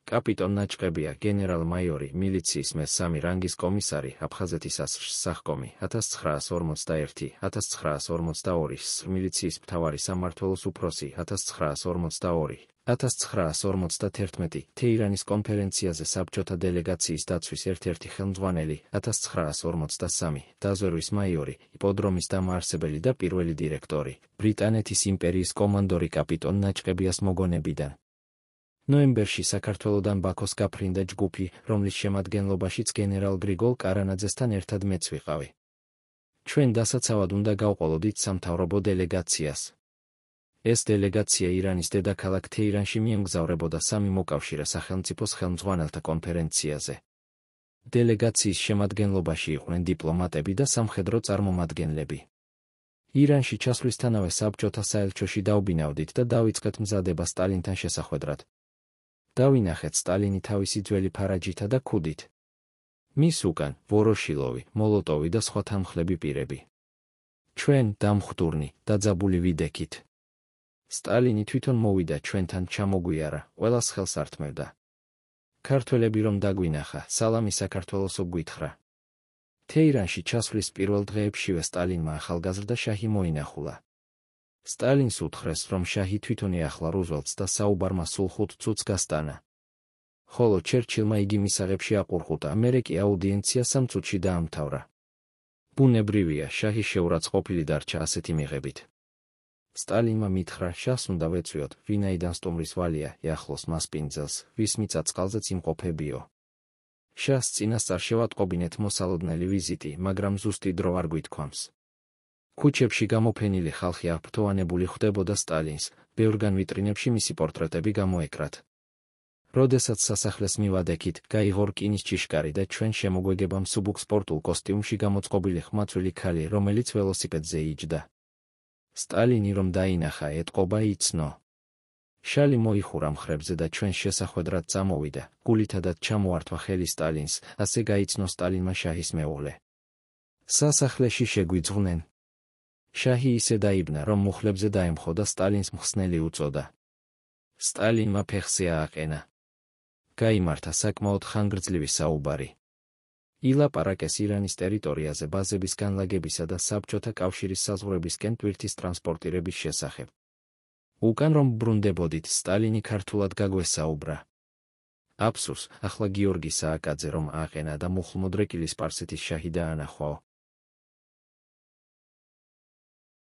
კაპიტონ ნაჭყებია, გენერალ-მაიორი, მილიციის მე-3 რანგის კომისარი, აფხაზეთის ასრ სახკომი, 1941-1942, მილიციის მთავარი სამმართველოს უფროსი, 1942, 1951, თეირანის კონფერენციაზე საბჭოთა დელეგაციის დაცვის ერთ-ერთი ხელმძღვანელი, 1953, დაზვერვის მაიორი, იპოდრომის დამაარსებელი და პირველი დირექტორი, ბრიტანეთის იმპერიის კომანდორი კაპიტონ ნაჭყებიას მოგონებიდან. ნოემბერში საქართველოდან ბაქოს გაფრინდა ჯგუფი, რომლის შემადგენლობაშიც გენერალ გრიგოლ კარანაძესთან ერთად მეც ვიყავი. ჩვენ დასაცავად უნდა გავყოლოდით სამთავრობო დელეგაციას. ეს დელეგაცია ირანის დედაქალაქ თეირანში მიემგზავრებოდა სამი მოკავშირე სახელმწიფოს ხელმძღვანელთა კონფერენციაზე. დელეგაციის შემადგენლობაში იყვნენ დიპლომატები და სამხედრო წარმომადგენლები. ირანში ჩასვლისთანავე საბჭოთა საელჩოში დავბინავდით და დავიწყეთ მზადება სტალინთან შესახვედრად. დავინახეთ სტალინი თავისი ძველი ფარაჯითა და ქუდით. მის უკან ვოროშილოვი, მოლოტოვი და სხვა თანმხლები პირები. ჩვენ დამხვდურნი, დაძაბული ვიდექით. სტალინი თვითონ მოვიდა ჩვენთან ჩამოგვიარა, ყველას ხელს ართმევდა. ქართველები რომ დაგვინახა, სალამი საქართველოსო გვითხრა. თეირანში ჩასვლის პირველ დღეებშივე სტალინმა ახალგაზრდა შაჰი მოინახულა. სტალინს უთხრეს, რომ შაჰი თვითონ ეახლა რუზველტს და საუბარმა სულ 5 წუთს გასტანა. ხოლო ჩერჩილმა იგი მისაღებში აყურყუტა, მერე კი აუდიენცია 3 წუთში დაამთავრა. ბუნებრივია, შაჰი შეურაცხყოფილი დარჩა ასეთი მიღებით. სტალინმა მითხრა, შაჰს უნდა ვეწვიოთ, ვინაიდან სტუმრის ვალია, ეახლოს მას პინძელს, ვის მიწაწყალზეც იმყოფებიო. შაჰს წინასწარ შევატყობინეთ მოსალოდნელი ვიზიტი, მაგრამ ზუსტი დრო არ გვითქვამს. ქუჩებში გამოფენილი ხალხი აფრთოვანებული ხვდებოდა სტალინს, ბევრგან ვიტრინებში მისი პორტრეტები გამოეკრათ. როდესაც სასახლეს მივადექით, გაიღო რკინის ჭიშკარი და ჩვენ შემოგვეგება მსუბუქ სპორტულ კოსტიუმში გამოწყობილი ხმაწვილი ქალი, რომელიც ველოსიპედზე იჯდა. სტალინი რომ დაინახა, ეტყობა იცნო. შალი მოიხურა მხრებზე და ჩვენ შესახვედრად წამოვიდა, გულითადად ჩამოართვა ხელი სტალინს, ასე გაიცნო სტალინმა შაჰის მეუღლე. სასახლეში შეგვიძღვნენ. შაჰი ისე დაიბნა, რომ მუხლებზე დაემხო და სტალინს მხსნელი უწოდა. სტალინმა ფეხზე ააყენა. გაიმართა საკმაოდ ხანგრძლივი საუბარი. ილაპარაკეს ირანის ტერიტორიაზე ბაზების განლაგებისა და საბჭოთა კავშირის საზღვრებისკენ ტვირთის ტრანსპორტირების შესახებ. უკან რომ ბრუნდებოდით, სტალინი ქართულად გაგვესაუბრა. აფსუს, ახლა გიორგი სააკაძე რომ ააყენა და მუხლმოდრეკილი სპარსეთის შაჰი დაანახვაო.